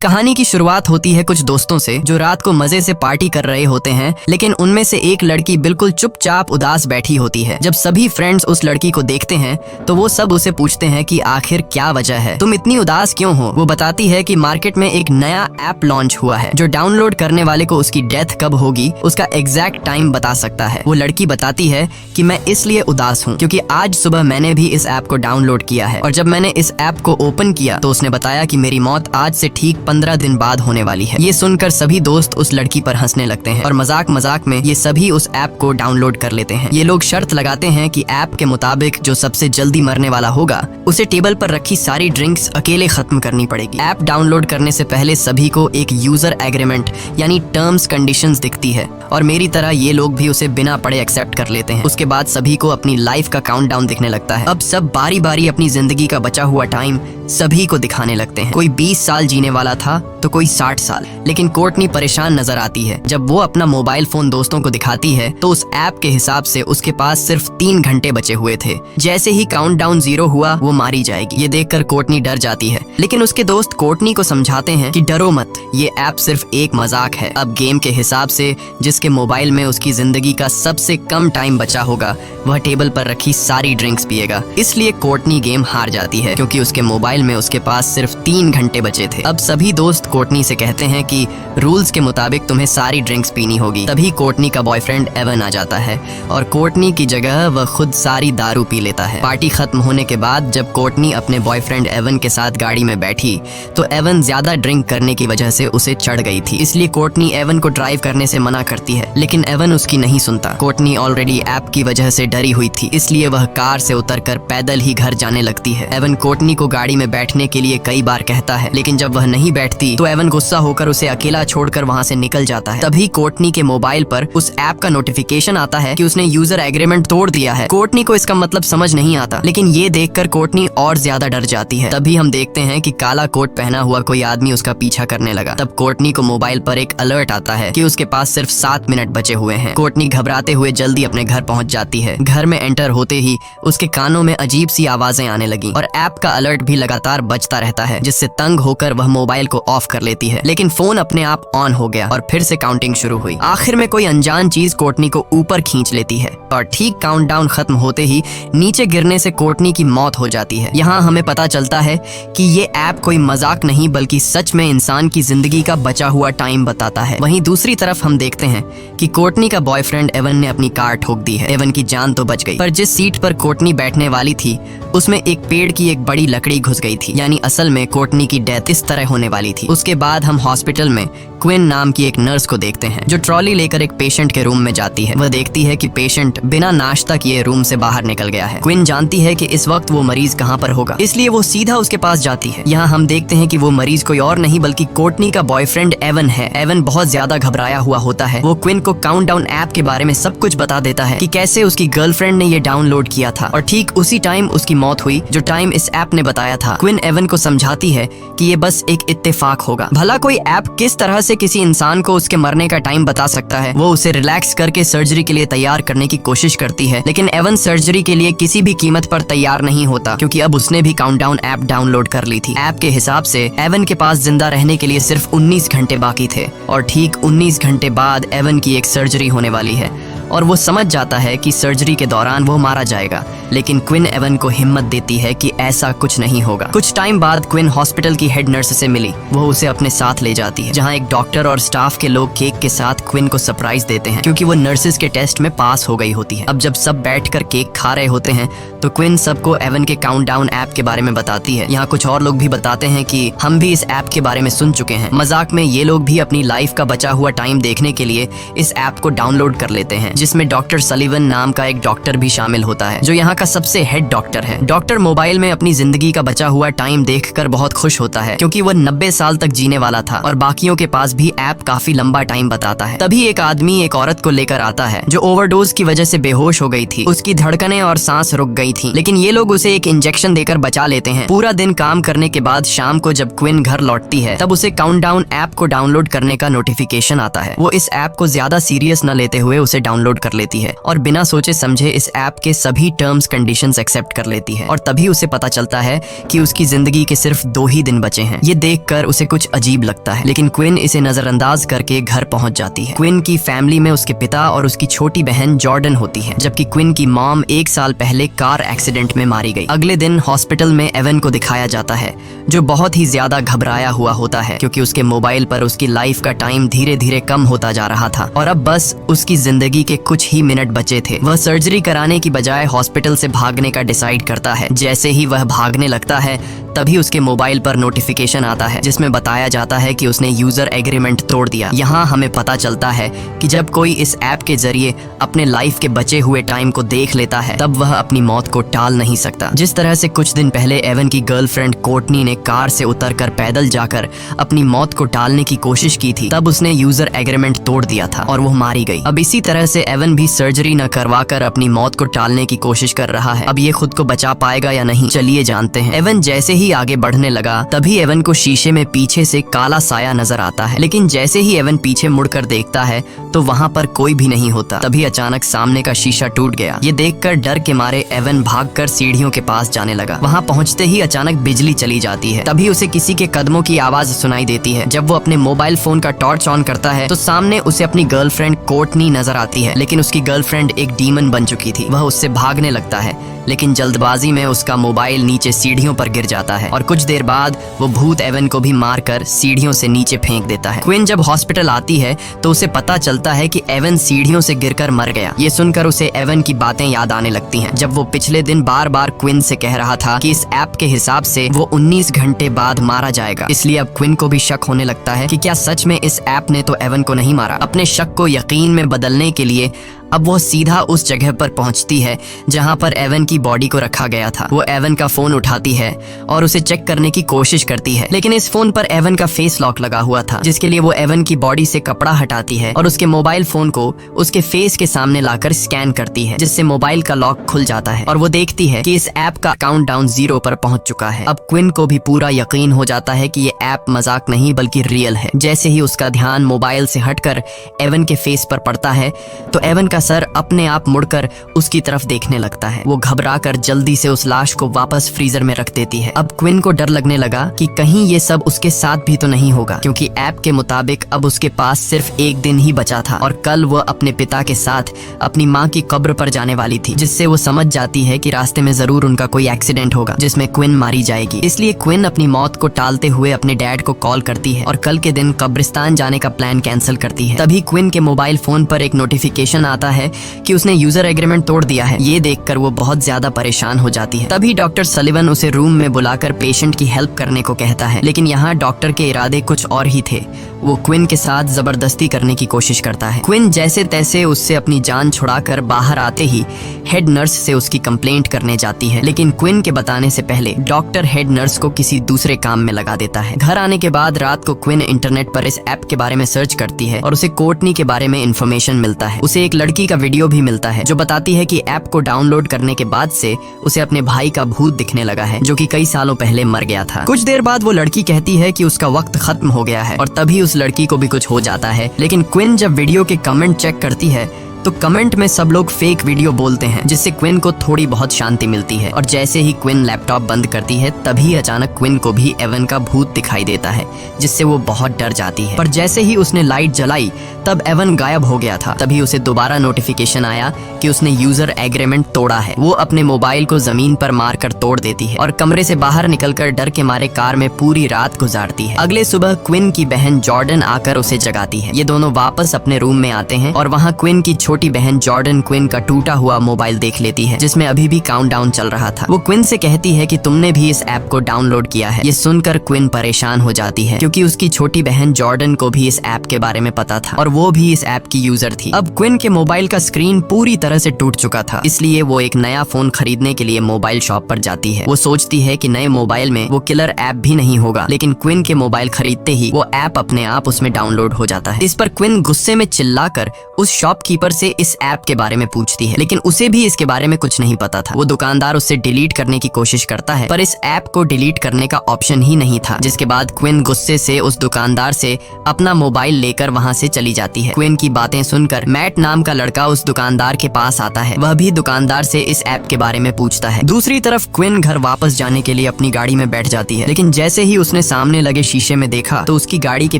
कहानी की शुरुआत होती है कुछ दोस्तों से जो रात को मजे से पार्टी कर रहे होते हैं, लेकिन उनमें से एक लड़की बिल्कुल चुपचाप उदास बैठी होती है। जब सभी फ्रेंड्स उस लड़की को देखते हैं तो वो सब उसे पूछते हैं कि आखिर क्या वजह है, तुम इतनी उदास क्यों हो। वो बताती है कि मार्केट में एक नया ऐप लॉन्च हुआ है जो डाउनलोड करने वाले को उसकी डेथ कब होगी उसका एग्जैक्ट टाइम बता सकता है। वो लड़की बताती है कि मैं इसलिए उदास हूँ क्योंकि आज सुबह मैंने भी इस ऐप को डाउनलोड किया है और जब मैंने इस ऐप को ओपन किया तो उसने बताया कि मेरी मौत आज से ठीक 15 दिन बाद होने वाली है। ये सुनकर सभी दोस्त उस लड़की पर हंसने लगते हैं और मजाक मजाक में ये सभी उस ऐप को डाउनलोड कर लेते हैं। ये लोग शर्त लगाते हैं कि ऐप के मुताबिक जो सबसे जल्दी मरने वाला होगा उसे टेबल पर रखी सारी ड्रिंक्स अकेले खत्म करनी पड़ेगी। ऐप डाउनलोड करने से पहले सभी को एक यूजर एग्रीमेंट यानी टर्म्स कंडीशंस दिखती है और मेरी तरह ये लोग भी उसे बिना पढ़े एक्सेप्ट कर लेते हैं। उसके बाद सभी को अपनी लाइफ का काउंटडाउन दिखने लगता है। अब सब बारी बारी अपनी जिंदगी का बचा हुआ टाइम सभी को दिखाने लगते हैं। कोई 20 साल जीने वाला था तो कोई 60 साल। लेकिन कोर्टनी परेशान नजर आती है। जब वो अपना मोबाइल फोन दोस्तों को दिखाती है तो उस ऐप के हिसाब से उसके पास सिर्फ 3 घंटे बचे हुए थे। जैसे ही काउंटडाउन 0 हुआ वो मारी जाएगी। ये देखकर कोर्टनी डर जाती है, लेकिन उसके दोस्त कोर्टनी को समझाते हैं कि डरो मत, ये ऐप सिर्फ एक मजाक है। अब गेम के हिसाब से जिसके मोबाइल में उसकी जिंदगी का सबसे कम टाइम बचा होगा वह टेबल पर रखी सारी ड्रिंक्स पिएगा। इसलिए कोर्टनी गेम हार जाती है क्योंकि उसके मोबाइल में उसके पास सिर्फ 3 घंटे बचे थे। अब सभी दोस्त कोर्टनी से कहते हैं कि रूल्स के मुताबिक तुम्हें सारी ड्रिंक्स पीनी होगी। तभी कोर्टनी का बॉयफ्रेंड एवन आ जाता है और कोर्टनी की जगह वह खुद सारी दारू पी लेता है। पार्टी खत्म होने के बाद जब कोर्टनी अपने बॉयफ्रेंड एवन के साथ गाड़ी में बैठी तो एवन ज्यादा ड्रिंक करने की वजह से उसे चढ़ गई थी। इसलिए कोर्टनी एवन को ड्राइव करने से मना करती है, लेकिन एवन उसकी नहीं सुनता। कोर्टनी ऑलरेडी ऐप की वजह से डरी हुई थी, इसलिए वह कार से उतरकर पैदल ही घर जाने लगती है। एवन कोर्टनी को गाड़ी में बैठने के लिए कई बार कहता है, लेकिन जब वह नहीं बैठती तो एवन गुस्सा होकर उसे अकेला छोड़कर वहां से निकल जाता है। तभी कोर्टनी के मोबाइल पर उस ऐप का नोटिफिकेशन आता है कि उसने यूजर एग्रीमेंट तोड़ दिया है। कोर्टनी को इसका मतलब समझ नहीं आता, लेकिन ये देखकर कोर्टनी और ज्यादा डर जाती है। तभी हम देखते हैं कि काला कोट पहना हुआ कोई आदमी उसका पीछा करने लगा। तब कोर्टनी को मोबाइल पर एक अलर्ट आता है कि उसके पास सिर्फ 7 मिनट बचे हुए हैं। कोर्टनी घबराते हुए जल्दी अपने घर पहुंच जाती है। घर में एंटर होते ही उसके कानों में अजीब सी आवाजें आने लगी और ऐप का अलर्ट भी लगातार बजता रहता है, जिससे तंग होकर वह मोबाइल को ऑफ कर लेती है। लेकिन फोन अपने आप ऑन हो गया और फिर से काउंटिंग शुरू हुई। आखिर में कोई अनजान चीज कोर्टनी को ऊपर खींच लेती है और ठीक काउंटडाउन खत्म होते ही नीचे गिरने से कोर्टनी की मौत हो जाती है। यहाँ हमें पता चलता है कि ये ऐप कोई मजाक नहीं बल्कि सच में इंसान की जिंदगी का बचा हुआ टाइम बताता है। वहीं दूसरी तरफ हम देखते हैं कि कोर्टनी का बॉयफ्रेंड एवन ने अपनी कार ठोक दी है। एवन की जान तो बच गई, पर जिस सीट पर कोर्टनी बैठने वाली थी उसमें एक पेड़ की एक बड़ी लकड़ी घुस गई थी। यानी असल में कोर्टनी की डेथ इस तरह होने वाली थी। उसके बाद हम हॉस्पिटल में क्विन नाम की एक नर्स को देखते हैं जो ट्रॉली लेकर एक पेशेंट के रूम में जाती है। वह देखती है कि पेशेंट बिना नाश्ता किए रूम से बाहर निकल गया है। क्विन जानती है कि इस वक्त वो मरीज कहाँ पर होगा, इसलिए वो सीधा उसके पास जाती है। यहाँ हम देखते हैं कि वो मरीज कोई और नहीं बल्कि कोर्टनी का बॉयफ्रेंड एवन है। एवन बहुत ज्यादा घबराया हुआ होता है। वो क्विन को काउंटडाउन ऐप के बारे में सब कुछ बता देता है कि कैसे उसकी गर्लफ्रेंड ने ये डाउनलोड किया था और ठीक उसी टाइम उसकी मौत हुई जो टाइम इस ऐप ने बताया था। क्विन एवन को समझाती है कि ये बस एक इत्तेफाक होगा। भला कोई ऐप किस तरह से किसी इंसान को उसके मरने का टाइम बता सकता है। वो उसे रिलैक्स करके सर्जरी के लिए तैयार करने की कोशिश करती है, लेकिन एवन सर्जरी के लिए किसी भी कीमत पर तैयार नहीं होता क्योंकि अब उसने भी काउंटडाउन ऐप डाउनलोड कर ली थी। ऐप के हिसाब से एवन के पास जिंदा रहने के लिए सिर्फ 19 घंटे बाकी थे और ठीक 19 घंटे बाद एवन की एक सर्जरी होने वाली है और वो समझ जाता है कि सर्जरी के दौरान वो मारा जाएगा। लेकिन क्विन एवन को हिम्मत देती है कि ऐसा कुछ नहीं होगा। कुछ टाइम बाद क्विन हॉस्पिटल की हेड नर्स से मिली। वो उसे अपने साथ ले जाती है, जहाँ एक डॉक्टर और स्टाफ के लोग केक के साथ क्विन को सरप्राइज देते हैं क्योंकि वो नर्सेज के टेस्ट में पास हो गई होती है। अब जब सब बैठकर केक खा रहे होते हैं तो क्विन सबको एवन के काउंटडाउन ऐप के बारे में बताती है। यहाँ कुछ और लोग भी बताते हैं कि हम भी इस ऐप के बारे में सुन चुके हैं। मजाक में ये लोग भी अपनी लाइफ का बचा हुआ टाइम देखने के लिए इस ऐप को डाउनलोड कर लेते हैं, जिसमें डॉक्टर सलीवन नाम का एक डॉक्टर भी शामिल होता है जो यहाँ का सबसे हेड डॉक्टर है। डॉक्टर मोबाइल में अपनी जिंदगी का बचा हुआ टाइम देखकर बहुत खुश होता है क्योंकि वह 90 साल तक जीने वाला था और बाकियों के पास भी ऐप काफी लंबा टाइम बताता है। तभी एक आदमी एक औरत को लेकर आता है जो ओवरडोज की वजह से बेहोश हो गई थी। उसकी धड़कनें और सांस रुक गई थी, लेकिन ये लोग उसे एक इंजेक्शन देकर बचा लेते हैं। पूरा दिन काम करने के बाद शाम को जब क्विन घर लौटती है तब उसे काउंटडाउन ऐप को डाउनलोड करने का नोटिफिकेशन आता है। वो इस ऐप को ज्यादा सीरियस न लेते हुए उसे डाउनलोड डाउनलोड कर लेती है और बिना सोचे समझे इस ऐप के सभी टर्म्स कंडीशंस एक्सेप्ट कर लेती है। और तभी उसे पता चलता है कि उसकी जिंदगी के सिर्फ 2 ही दिन बचे हैं। ये देखकर उसे कुछ अजीब लगता है, लेकिन क्विन इसे नजरअंदाज करके घर पहुंच जाती है। क्विन की फैमिली में उसके पिता और उसकी छोटी बहन जॉर्डन होती है, जबकि क्विन की मॉम 1 साल पहले कार एक्सीडेंट में मारी गई। अगले दिन हॉस्पिटल में एवन को दिखाया जाता है, जो बहुत ही ज्यादा घबराया हुआ होता है क्योंकि उसके मोबाइल पर उसकी लाइफ का टाइम धीरे धीरे कम होता जा रहा था और अब बस उसकी जिंदगी के कुछ ही मिनट बचे थे। वह सर्जरी कराने की बजाय हॉस्पिटल से भागने का डिसाइड करता है। जैसे ही वह भागने लगता है तभी उसके मोबाइल पर नोटिफिकेशन आता है जिसमें बताया जाता है कि उसने यूजर एग्रीमेंट तोड़ दिया। यहाँ हमें पता चलता है कि जब कोई इस ऐप के जरिए अपने लाइफ के बचे हुए टाइम को देख लेता है तब वह अपनी मौत को टाल नहीं सकता। जिस तरह से कुछ दिन पहले एवन की गर्लफ्रेंड कोर्टनी ने कार से उतरकर पैदल जाकर अपनी मौत को टालने की कोशिश की थी, तब उसने यूजर एग्रीमेंट तोड़ दिया था और वो मारी गई। अब इसी तरह से एवन भी सर्जरी न करवाकर अपनी मौत को टालने की कोशिश कर रहा है। अब ये खुद को बचा पाएगा या नहीं, चलिए जानते हैं। एवन जैसे ही आगे बढ़ने लगा तभी एवन को शीशे में पीछे से काला साया नजर आता है, लेकिन जैसे ही एवन पीछे मुड़कर देखता है तो वहाँ पर कोई भी नहीं होता। तभी अचानक सामने का शीशा टूट गया। ये देखकर डर के मारे एवन भागकर सीढ़ियों के पास जाने लगा। वहाँ पहुँचते ही अचानक बिजली चली जाती है। तभी उसे किसी के कदमों की आवाज सुनाई देती है। जब वो अपने मोबाइल फोन का टॉर्च ऑन करता है तो सामने उसे अपनी गर्लफ्रेंड कोर्टनी नजर आती है, लेकिन उसकी गर्लफ्रेंड एक डीमन बन चुकी थी। वह उससे भागने लगता है, लेकिन जल्दबाजी में उसका मोबाइल नीचे सीढ़ियों पर गिर जाता है और कुछ देर बाद वो भूत एवन को भी मारकर सीढ़ियों से नीचे फेंक देता है। क्विन जब हॉस्पिटल आती है तो उसे पता चलता है कि एवन सीढ़ियों से गिरकर मर गया। ये सुनकर उसे एवन की बातें याद आने लगती हैं, जब वो पिछले दिन बार बार क्विन से कह रहा था कि इस ऐप के हिसाब से वो 19 घंटे बाद मारा जाएगा। इसलिए अब क्विन को भी शक होने लगता है कि क्या सच में इस ऐप ने तो एवन को नहीं मारा। अपने शक को यकीन में बदलने के लिए अब वो सीधा उस जगह पर पहुंचती है जहां पर एवन की बॉडी को रखा गया था। वो एवन का फोन उठाती है और उसे चेक करने की कोशिश करती है, लेकिन इस फोन पर एवन का फेस लॉक लगा हुआ था, जिसके लिए वो एवन की बॉडी से कपड़ा हटाती है और उसके मोबाइल फोन को उसके फेस के सामने लाकर स्कैन करती है, जिससे मोबाइल का लॉक खुल जाता है और वो देखती है कि इस ऐप का काउंटडाउन 0 पर पहुंच चुका है। अब क्विन को भी पूरा यकीन हो जाता है कि ये ऐप मजाक नहीं बल्कि रियल है। जैसे ही उसका ध्यान मोबाइल से हटकर एवन के फेस पर पड़ता है तो एवन का सर अपने आप मुड़कर उसकी तरफ देखने लगता है। वो घबराकर जल्दी से उस लाश को वापस फ्रीजर में रख देती है। अब क्विन को डर लगने लगा कि कहीं ये सब उसके साथ भी तो नहीं होगा, क्योंकि ऐप के मुताबिक अब उसके पास सिर्फ 1 दिन ही बचा था और कल वो अपने पिता के साथ अपनी माँ की कब्र पर जाने वाली थी, जिससे वो समझ जाती है कि रास्ते में जरूर उनका कोई एक्सीडेंट होगा जिसमें क्विन मारी जाएगी। इसलिए क्विन अपनी मौत को टालते हुए अपने डैड को कॉल करती है और कल के दिन कब्रिस्तान जाने का प्लान कैंसिल करती है। तभी क्विन के मोबाइल फोन पर एक नोटिफिकेशन आता है कि उसने यूजर एग्रीमेंट तोड़ दिया है। ये देखकर वो बहुत ज्यादा परेशान हो जाती है। तभी डॉक्टर सलिवन उसे रूम में बुलाकर पेशेंट की हेल्प करने को कहता है, लेकिन यहाँ डॉक्टर के इरादे कुछ और ही थे। वो क्विन के साथ जबरदस्ती करने की कोशिश करता है। क्विन जैसे तैसे उससे अपनी जान छुड़ाकर बाहर आते ही हेड नर्स से उसकी कंप्लेंट करने जाती है, लेकिन क्विन के बताने से पहले डॉक्टर हेड नर्स को किसी दूसरे काम में लगा देता है। घर आने के बाद रात को क्विन इंटरनेट पर इस ऐप के बारे में सर्च करती है और उसे कोर्टनी के बारे में इंफॉर्मेशन मिलता है। उसे एक लड़की का वीडियो भी मिलता है जो बताती है कि ऐप को डाउनलोड करने के बाद से उसे अपने भाई का भूत दिखने लगा है, जो कि कई सालों पहले मर गया था। कुछ देर बाद वो लड़की कहती है कि उसका वक्त खत्म हो गया है और तभी उस लड़की को भी कुछ हो जाता है। लेकिन क्विन जब वीडियो के कमेंट चेक करती है तो कमेंट में सब लोग फेक वीडियो बोलते हैं, जिससे क्विन को थोड़ी बहुत शांति मिलती है। और जैसे ही क्विन लैपटॉप बंद करती है तभी अचानक क्विन को भी एवन का भूत दिखाई देता है, जिससे वो बहुत डर जाती है। पर जैसे ही उसने लाइट जलाई तब एवन गायब हो गया था। तभी उसे दोबारा नोटिफिकेशन आया कि उसने यूजर एग्रीमेंट तोड़ा है। वो अपने मोबाइल को जमीन पर मारकर तोड़ देती है और कमरे से बाहर निकलकर डर के मारे कार में पूरी रात गुजारती है। अगले सुबह क्विन की बहन जॉर्डन आकर उसे जगाती है। ये दोनों वापस अपने रूम में आते हैं और वहाँ क्विन की छोटी बहन जॉर्डन क्विन का टूटा हुआ मोबाइल देख लेती है, जिसमें अभी भी काउंटडाउन चल रहा था। वो क्विन से कहती है कि तुमने भी इस ऐप को डाउनलोड किया है। ये सुनकर क्विन परेशान हो जाती है, क्योंकि उसकी छोटी बहन जॉर्डन को भी इस ऐप के बारे में पता था और वो भी इस ऐप की यूजर थी। अब क्विन के मोबाइल का स्क्रीन पूरी तरह से टूट चुका था, इसलिए वो एक नया फोन खरीदने के लिए मोबाइल शॉप पर जाती है। वो सोचती है कि नए मोबाइल में वो किलर ऐप भी नहीं होगा, लेकिन क्विन के मोबाइल खरीदते ही वो ऐप अपने आप उसमें डाउनलोड हो जाता है। इस पर क्विन गुस्से में चिल्लाकर उस शॉपकीपर से इस ऐप के बारे में पूछती है, लेकिन उसे भी इसके बारे में कुछ नहीं पता था। वो दुकानदार उससे डिलीट करने की कोशिश करता है, पर इस ऐप को डिलीट करने का ऑप्शन ही नहीं था। जिसके बाद क्विन गुस्से से उस दुकानदार से अपना मोबाइल लेकर वहाँ से चली जाती है। क्विन की बातें सुनकर मैट नाम का लड़का उस दुकानदार के पास आता है। वह भी दुकानदार से इस ऐप के बारे में पूछता है। दूसरी तरफ क्विन घर वापस जाने के लिए अपनी गाड़ी में बैठ जाती है, लेकिन जैसे ही उसने सामने लगे शीशे में देखा तो उसकी गाड़ी के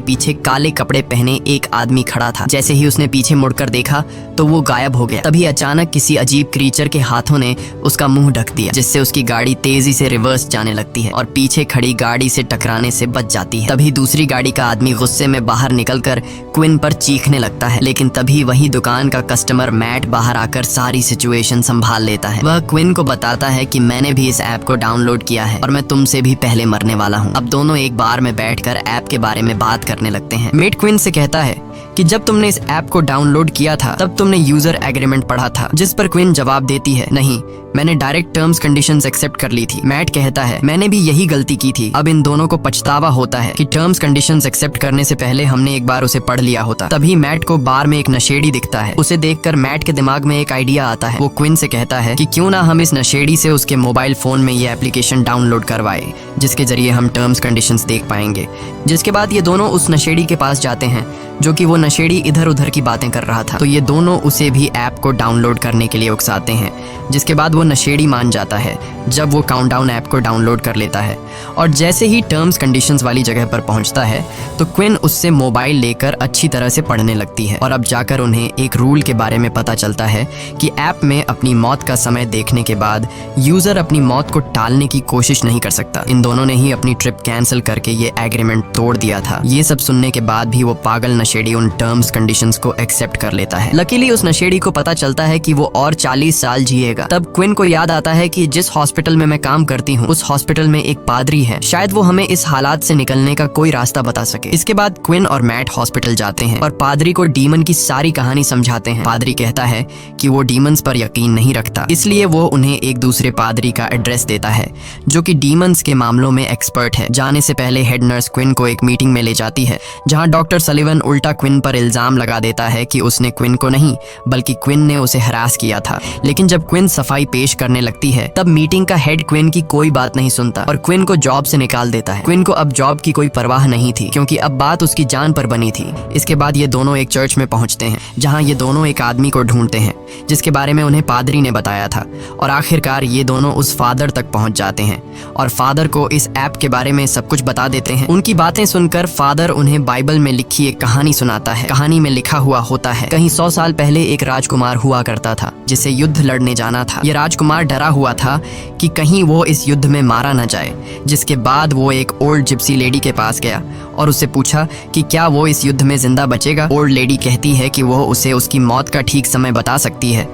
पीछे काले कपड़े पहने एक आदमी खड़ा था। जैसे ही उसने पीछे मुड़कर देखा तो वो गायब हो गया। तभी अचानक किसी अजीब क्रीचर के हाथों ने उसका मुंह ढक दिया, जिससे उसकी गाड़ी तेजी से रिवर्स जाने लगती है और पीछे खड़ी गाड़ी से टकराने से बच जाती है। तभी दूसरी गाड़ी का आदमी गुस्से में बाहर निकलकर क्विन पर चीखने लगता है, लेकिन तभी वही दुकान का कस्टमर मैट बाहर आकर सारी सिचुएशन संभाल लेता है। वह क्विन को बताता है कि मैंने भी इस ऐप को डाउनलोड किया है और मैं तुमसे भी पहले मरने वाला हूँ। अब दोनों एक बार में बैठकर ऐप के बारे में बात करने लगते हैं। मेट क्विन से कहता है कि जब तुमने इस ऐप को डाउनलोड किया था तब तुमने यूजर एग्रीमेंट पढ़ा था, जिस पर क्विन जवाब देती है, नहीं, मैंने डायरेक्ट टर्म्स कंडीशंस एक्सेप्ट कर ली थी। मैट कहता है, मैंने भी यही गलती की थी। अब इन दोनों को पछतावा होता है कि टर्म्स कंडीशंस एक्सेप्ट करने से पहले हमने एक बार उसे पढ़ लिया होता। तभी मैट को बार में एक नशेड़ी दिखता है। उसे देखकर मैट के दिमाग में एक आइडिया आता है। वो क्विन से कहता है कि क्यों ना हम इस नशेड़ी से उसके मोबाइल फोन में ये एप्लीकेशन डाउनलोड करवाए, जिसके जरिए हम टर्म्स कंडीशंस देख पाएंगे। जिसके बाद ये दोनों उस नशेड़ी के पास जाते हैं, जो कि वो नशेड़ी इधर उधर की बातें कर रहा था। तो ये दोनों उसे भी ऐप को डाउनलोड करने के लिए उकसाते हैं, जिसके बाद वो नशेड़ी मान जाता है जब वो काउंटडाउन ऐप को डाउनलोड कर लेता है। और जैसे ही टर्म्स कंडीशंस वाली जगह पर पहुंचता है तो क्विन उससे मोबाइल लेकर अच्छी तरह से पढ़ने लगती है और अब जाकर उन्हें एक रूल के बारे में पता चलता है कि ऐप में अपनी मौत का समय देखने के बाद यूजर अपनी मौत को टालने की कोशिश नहीं कर सकता। इन दोनों ने ही अपनी ट्रिप कैंसिल करके ये एग्रीमेंट तोड़ दिया था। ये सब सुनने के बाद भी वो पागल नशेड़ी उन टर्म्स कंडीशंस को एक्सेप्ट कर लेता है। लकीली उस नशेड़ी को पता चलता है कि वो और 40 साल जिएगा। तब क्विन को याद आता है कि जिस हॉस्पिटल में मैं काम करती हूँ उस हॉस्पिटल में एक पादरी है, शायद वो हमें इस हालात से निकलने का कोई रास्ता बता सके। इसके बाद क्विन और मैट हॉस्पिटल जाते हैं और पादरी को डीमन की सारी कहानी समझाते हैं। पादरी कहता है कि वो डीमंस पर यकीन नहीं रखता, इसलिए वो उन्हें एक दूसरे पादरी का एड्रेस देता है जो कि डीमंस के मामलों में एक्सपर्ट है। जाने से पहले हेड नर्स क्विन को एक मीटिंग में ले जाती है, जहाँ डॉक्टर सलिवन उल्टा क्विन पर इल्जाम लगा देता है कि उसने क्विन को नहीं बल्कि क्विन ने उसे हरास किया था। लेकिन जब क्विन सफाई पेश करने लगती है तब मीटिंग का हेड क्विन की कोई बात नहीं सुनता और क्विन को जॉब से निकाल देता है। क्विन को अब जॉब की कोई परवाह नहीं थी, क्योंकि अब बात उसकी जान पर बनी थी। इसके बाद ये दोनों एक चर्च में पहुंचते हैं, जहां ये दोनों एक आदमी को ढूंढते हैं जिसके बारे में उन्हें पादरी ने बताया था। और आखिरकार ये दोनों उस फादर तक पहुंच जाते हैं और फादर को इस ऐप के बारे में सब कुछ बता देते हैं। उनकी बातें सुनकर फादर उन्हें बाइबल में लिखी एक कहानी सुनाता है। कहानी में लिखा हुआ होता है, कहीं 100 साल पहले एक राजकुमार हुआ करता था जिसे युद्ध लड़ने जाना था। यह राजकुमार डरा हुआ था कि कहीं वो इस युद्ध में मारा न जाए। जिसके बाद वो एक ओल्ड जिप्सी लेडी के पास गया और उससे पूछा कि क्या वो इस युद्ध में जिंदा बचेगा। ओल्ड लेडी कहती है कि वो उसे उसकी मौत का ठीक समय बता सकती है,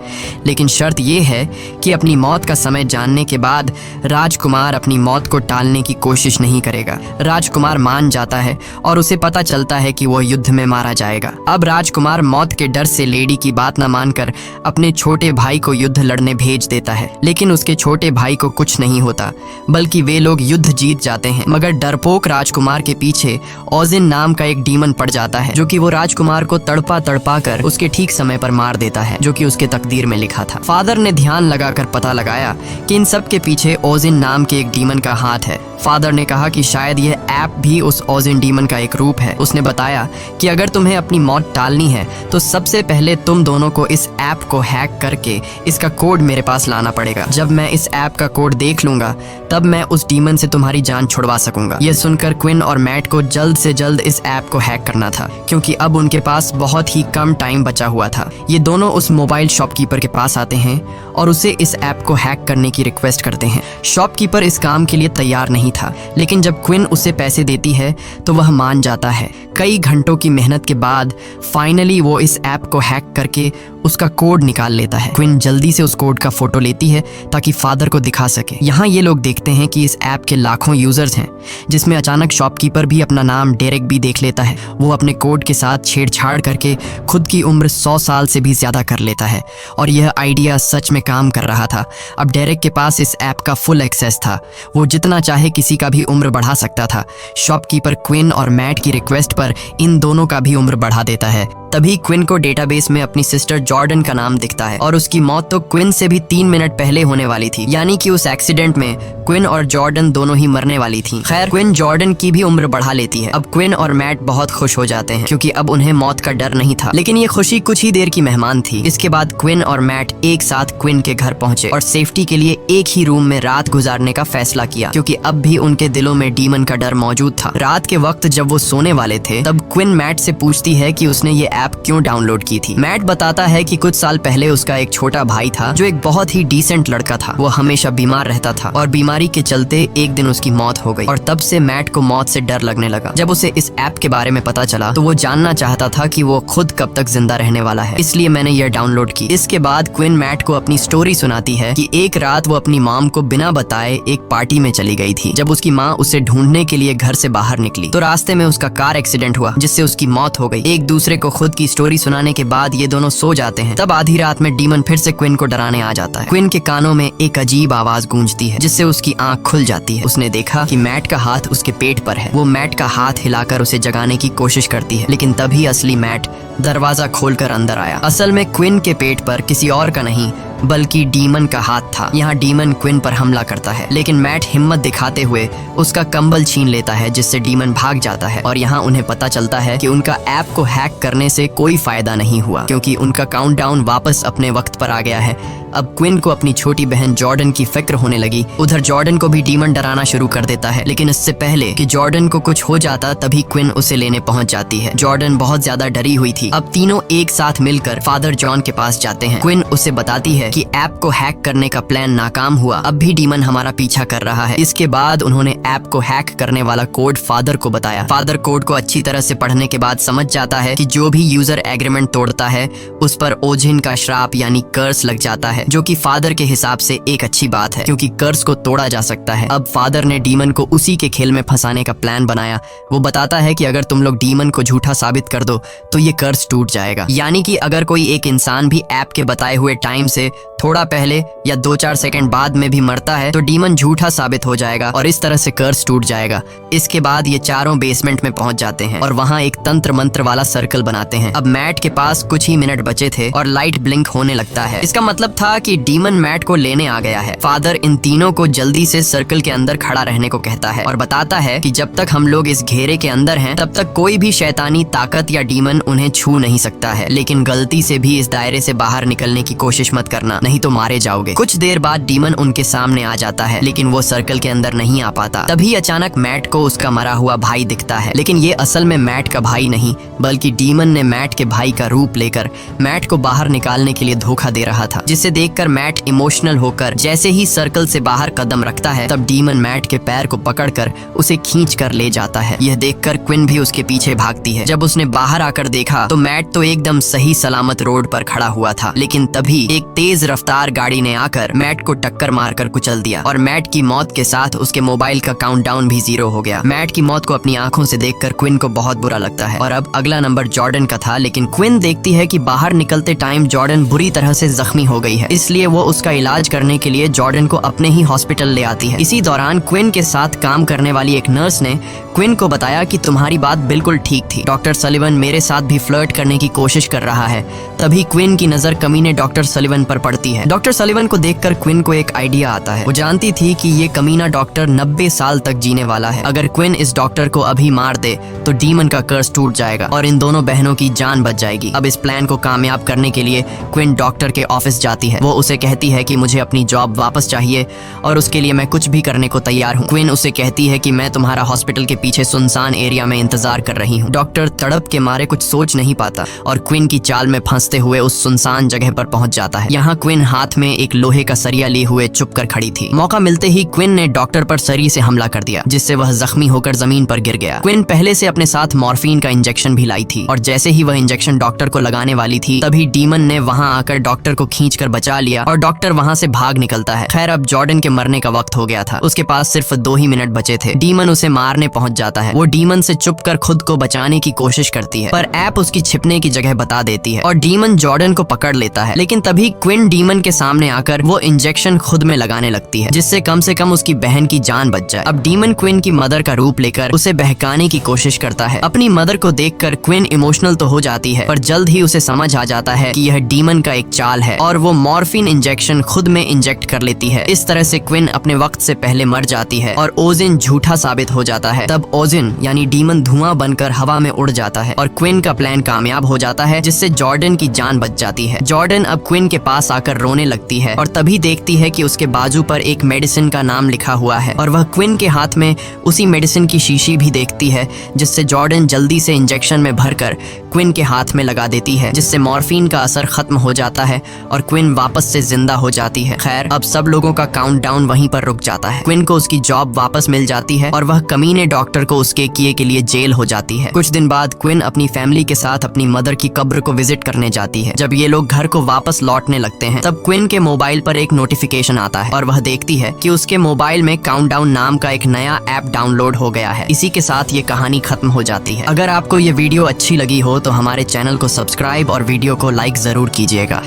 लेकिन शर्त ये है कि अपनी मौत का समय जानने के बाद राजकुमार अपनी मौत को टालने की कोशिश नहीं करेगा। राजकुमार मान जाता है और उसे पता चलता है कि वो युद्ध में मारा जाएगा। अब राजकुमार मौत के डर से लेडी की बात न मानकर अपने छोटे भाई को युद्ध लड़ने भेज देता है, लेकिन उसके छोटे भाई को कुछ नहीं होता, बल्कि वे लोग युद्ध जीत जाते हैं। मगर डरपोक राजकुमार के पीछे ओजिन नाम का एक डीमन पड़ जाता है, जो कि वो राजकुमार को तड़पा तड़पा कर उसके ठीक समय पर मार देता है, जो कि उसके तकदीर में लिखा था। फादर ने ध्यान लगाकर पता लगाया कि इन सब के पीछे ओजिन नाम के एक डीमन का हाथ है। फादर ने कहा कि शायद यह ऐप भी उस ओजिन डीमन का एक रूप है। उसने बताया कि अगर तुम्हें अपनी मौत टालनी है तो सबसे पहले तुम दोनों को इस ऐप को हैक करके इसका कोड मेरे पास लाना पड़ेगा। जब मैं इस ऐप का कोड देख लूंगा तब मैं उस डीमन से तुम्हारी जान छुड़वा सकूंगा। यह सुनकर क्विन और मैट को जल्द से जल्द इस ऐप को हैक करना था, क्योंकि अब उनके पास बहुत ही कम टाइम बचा हुआ था। ये दोनों उस मोबाइल शॉपकीपर के पास आते हैं और उसे इस ऐप को हैक करने की रिक्वेस्ट करते हैं। शॉपकीपर इस काम के लिए तैयार नहीं था, लेकिन जब क्विन उसे पैसे देती है तो वह मान जाता है। कई घंटों की मेहनत के बाद फाइनली वो इस ऐप को हैक करके उसका कोड निकाल लेता है। क्विन जल्दी से उस कोड का फोटो लेती है ताकि फादर को दिखा सके। यहाँ ये लोग देखते हैं कि इस ऐप के लाखों यूजर्स हैं, जिसमें अचानक शॉपकीपर भी अपना नाम डेरेक भी देख लेता है। वो अपने कोड के साथ छेड़छाड़ करके खुद की उम्र 100 साल से भी ज्यादा कर लेता है और यह आइडिया सच में काम कर रहा था। अब डेरेक के पास इस ऐप का फुल एक्सेस था, वो जितना चाहे किसी का भी उम्र बढ़ा सकता था। शॉपकीपर क्विन और मैट की रिक्वेस्ट पर इन दोनों का भी उम्र बढ़ा देता है। तभी क्विन को डेटाबेस में अपनी सिस्टर जॉर्डन का नाम दिखता है और उसकी मौत तो क्विन से भी 3 मिनट पहले होने वाली थी, यानी कि उस एक्सीडेंट में क्विन और जॉर्डन दोनों ही मरने वाली थी। खैर, क्विन जॉर्डन की भी उम्र बढ़ा लेती है। अब क्विन और मैट बहुत खुश हो जाते हैं क्योंकि अब उन्हें मौत का डर नहीं था, लेकिन ये खुशी कुछ ही देर की मेहमान थी। इसके बाद क्विन और मैट एक साथ क्विन के घर पहुंचे और सेफ्टी के लिए एक ही रूम में रात गुजारने का फैसला किया क्योंकि अब भी उनके दिलों में डीमन का डर मौजूद था। रात के वक्त जब वो सोने वाले थे तब क्विन मैट से पूछती है कि उसने ये ऐप क्यों डाउनलोड की थी। मैट बताता है कि कुछ साल पहले उसका एक छोटा भाई था जो एक बहुत ही डिसेंट लड़का था। वो हमेशा बीमार रहता था और बीमारी के चलते एक दिन उसकी मौत हो गई और तब से मैट को मौत से डर लगने लगा। जब उसे इस ऐप के बारे में पता चला तो वो जानना चाहता था कि वो खुद कब तक जिंदा रहने वाला है, इसलिए मैंने यह डाउनलोड की। इसके बाद क्विन मैट को अपनी स्टोरी सुनाती है कि एक रात वो अपनी मॉम को बिना बताए एक पार्टी में चली गई थी। जब उसकी माँ उसे ढूंढने के लिए घर से बाहर निकली तो रास्ते में उसका कार एक्सीडेंट हुआ जिससे उसकी मौत हो गई। एक दूसरे को खुद की स्टोरी सुनाने के बाद ये दोनों सो जाते हैं। तब आधी रात में डीमन फिर से क्विन को डराने आ जाता है। क्विन के कानों में एक अजीब आवाज गूंजती है जिससे उसकी आंख खुल जाती है। उसने देखा कि मैट का हाथ उसके पेट पर है। वो मैट का हाथ हिलाकर उसे जगाने की कोशिश करती है, लेकिन तभी असली मैट दरवाजा खोलकर अंदर आया। असल में क्विन के पेट पर किसी और का नहीं बल्कि डीमन का हाथ था। यहाँ डीमन क्विन पर हमला करता है, लेकिन मैट हिम्मत दिखाते हुए उसका कंबल छीन लेता है जिससे डीमन भाग जाता है। और यहाँ उन्हें पता चलता है कि उनका ऐप को हैक करने से कोई फायदा नहीं हुआ क्योंकि उनका काउंटडाउन वापस अपने वक्त पर आ गया है। अब क्विन को अपनी छोटी बहन जॉर्डन की फिक्र होने लगी। उधर जॉर्डन को भी डीमन डराना शुरू कर देता है, लेकिन इससे पहले कि जॉर्डन को कुछ हो जाता तभी क्विन उसे लेने पहुंच जाती है। जॉर्डन बहुत ज्यादा डरी हुई थी। अब तीनों एक साथ मिलकर फादर जॉन के पास जाते हैं। क्विन उसे बताती है कि ऐप को हैक करने का प्लान नाकाम हुआ, अब भी डीमन हमारा पीछा कर रहा है। इसके बाद उन्होंने ऐप को हैक करने वाला कोड फादर को बताया। फादर कोड को अच्छी तरह से पढ़ने के बाद समझ जाता है कि जो भी यूजर एग्रीमेंट तोड़ता है उस पर ओजिन का श्राप यानी कर्स लग जाता है, जो कि फादर के हिसाब से एक अच्छी बात है क्योंकि कर्स को तोड़ा जा सकता है। अब फादर ने डीमन को उसी के खेल में फंसाने का प्लान बनाया। वो बताता है कि अगर तुम लोग डीमन को झूठा साबित कर दो तो ये कर्स टूट जाएगा, यानी कि अगर कोई एक इंसान भी ऐप के बताए हुए टाइम से थोड़ा पहले या 2-4 सेकंड बाद में भी मरता है तो डीमन झूठा साबित हो जाएगा और इस तरह से कर्स टूट जाएगा। इसके बाद ये चारों बेसमेंट में पहुंच जाते हैं और वहां एक तंत्र मंत्र वाला सर्कल बनाते हैं। अब मैट के पास कुछ ही मिनट बचे थे और लाइट ब्लिंक होने लगता है। इसका मतलब था कि डीमन मैट को लेने आ गया है। फादर इन तीनों को जल्दी से सर्कल के अंदर खड़ा रहने को कहता है और बताता है कि जब तक हम लोग इस घेरे के अंदर हैं तब तक कोई भी शैतानी ताकत या डीमन उन्हें छू नहीं सकता है, लेकिन गलती से भी इस दायरे से बाहर निकलने की कोशिश मत करना, नहीं तो मारे जाओगे। कुछ देर बाद डीमन उनके सामने आ जाता है, लेकिन वो सर्कल के अंदर नहीं आ पाता। तभी अचानक मैट को उसका मरा हुआ भाई दिखता है, लेकिन ये असल में मैट का भाई नहीं बल्कि डीमन ने मैट के भाई का रूप लेकर मैट को बाहर निकालने के लिए धोखा दे रहा था, जिसे देखकर मैट इमोशनल होकर जैसे ही सर्कल से बाहर कदम रखता है तब डीमन मैट के पैर को पकड़कर उसे खींच कर ले जाता है। यह देखकर क्विन भी उसके पीछे भागती है। जब उसने बाहर आकर देखा तो मैट तो एकदम सही सलामत रोड पर खड़ा हुआ था, लेकिन तभी एक तेज रफ्तार गाड़ी ने आकर मैट को टक्कर मारकर कुचल दिया और मैट की मौत के साथ उसके मोबाइल का काउंटडाउन भी 0 हो गया। मैट की मौत को अपनी आंखों से देखकर क्विन को बहुत बुरा लगता है और अब अगला नंबर जॉर्डन का था, लेकिन क्विन देखती है कि बाहर निकलते टाइम जॉर्डन बुरी तरह से जख्मी हो गई है, इसलिए वो उसका इलाज करने के लिए जॉर्डन को अपने ही हॉस्पिटल ले आती है। इसी दौरान क्विन के साथ काम करने वाली एक नर्स ने क्विन को बताया कि तुम्हारी बात बिल्कुल ठीक थी, डॉक्टर सलिवन मेरे साथ भी फ्लर्ट करने की कोशिश कर रहा है। तभी क्विन की नजर कमीने डॉक्टर सलिवन पर पड़ती है। डॉक्टर सलिवन को देखकर क्विन को एक आइडिया आता है। वो जानती थी कि ये कमीना डॉक्टर 90 साल तक जीने वाला है। अगर क्विन इस डॉक्टर को अभी मार दे तो डीमन का कर्स टूट जाएगा और इन दोनों बहनों की जान बच जाएगी। अब इस प्लान को कामयाब करने के लिए क्विन डॉक्टर के ऑफिस जाती है। वो उसे कहती है कि मुझे अपनी जॉब वापस चाहिए और उसके लिए मैं कुछ भी करने को तैयार हूँ। क्विन उसे कहती है कि मैं तुम्हारा हॉस्पिटल के पीछे सुनसान एरिया में इंतजार कर रही हूँ। डॉक्टर तड़प के मारे कुछ सोच नहीं पाता और क्विन की चाल में फंसते हुए उस सुनसान जगह पर पहुंच जाता है। यहाँ क्विन हाथ में एक लोहे का सरिया लिए हुए चुप कर खड़ी थी। मौका मिलते ही क्विन ने डॉक्टर पर सरी से हमला कर दिया, जिससे वह जख्मी होकर जमीन पर गिर गया। क्विन पहले से अपने साथ मॉर्फिन का इंजेक्शन भी लाई थी और जैसे ही वह इंजेक्शन डॉक्टर को लगाने वाली थी तभी डीमन ने वहां आकर डॉक्टर को खींचकर बचा बचा लिया और डॉक्टर वहाँ से भाग निकलता है। खैर अब जॉर्डन के मरने का वक्त हो गया था, उसके पास सिर्फ 2 ही मिनट बचे थे। डीमन उसे मारने पहुंच जाता है। वो डीमन से छुपकर खुद को बचाने की कोशिश करती है, पर ऐप उसकी छिपने की जगह बता देती है और डीमन जॉर्डन को पकड़ लेता है। लेकिन तभी क्विन डीमन के सामने आकर वो इंजेक्शन खुद में लगाने लगती है, जिससे कम से कम उसकी बहन की जान बच जाए। अब डीमन क्विन की मदर का रूप लेकर उसे बहकाने की कोशिश करता है। अपनी मदर को देखकर क्विन इमोशनल तो हो जाती है, पर जल्द ही उसे समझ आ जाता है कि यह डीमन का एक चाल है और वो मॉर्फिन इंजेक्शन खुद में इंजेक्ट कर लेती है। इस तरह से क्विन अपने वक्त से पहले मर जाती है और ओजिन झूठा साबित हो जाता है। तब ओजिन यानी डीमन धुआं बनकर हवा में उड़ जाता है और क्विन का प्लान कामयाब हो जाता है, जिससे जॉर्डन की जान बच जाती है। जॉर्डन अब क्विन के पास आकर रोने लगती है और तभी देखती है कि उसके बाजू पर एक मेडिसिन का नाम लिखा हुआ है और वह क्विन के हाथ में उसी मेडिसिन की शीशी भी देखती है, जिससे जॉर्डन जल्दी से इंजेक्शन में भरकर क्विन के हाथ में लगा देती है, जिससे मॉर्फिन का असर खत्म हो जाता है और क्विन वापस से जिंदा हो जाती है। खैर अब सब लोगों का काउंटडाउन वहीं पर रुक जाता है। क्विन को उसकी जॉब वापस मिल जाती है और वह कमीने डॉक्टर को उसके किए के लिए जेल हो जाती है। कुछ दिन बाद क्विन अपनी फैमिली के साथ अपनी मदर की कब्र को विजिट करने जाती है। जब ये लोग घर को वापस लौटने लगते हैं तब क्विन के मोबाइल पर एक नोटिफिकेशन आता है और वह देखती है कि उसके मोबाइल में काउंटडाउन नाम का एक नया ऐप डाउनलोड हो गया है। इसी के साथ ये कहानी खत्म हो जाती है। अगर आपको ये वीडियो अच्छी लगी हो तो हमारे चैनल को सब्सक्राइब और वीडियो को लाइक जरूर कीजिएगा।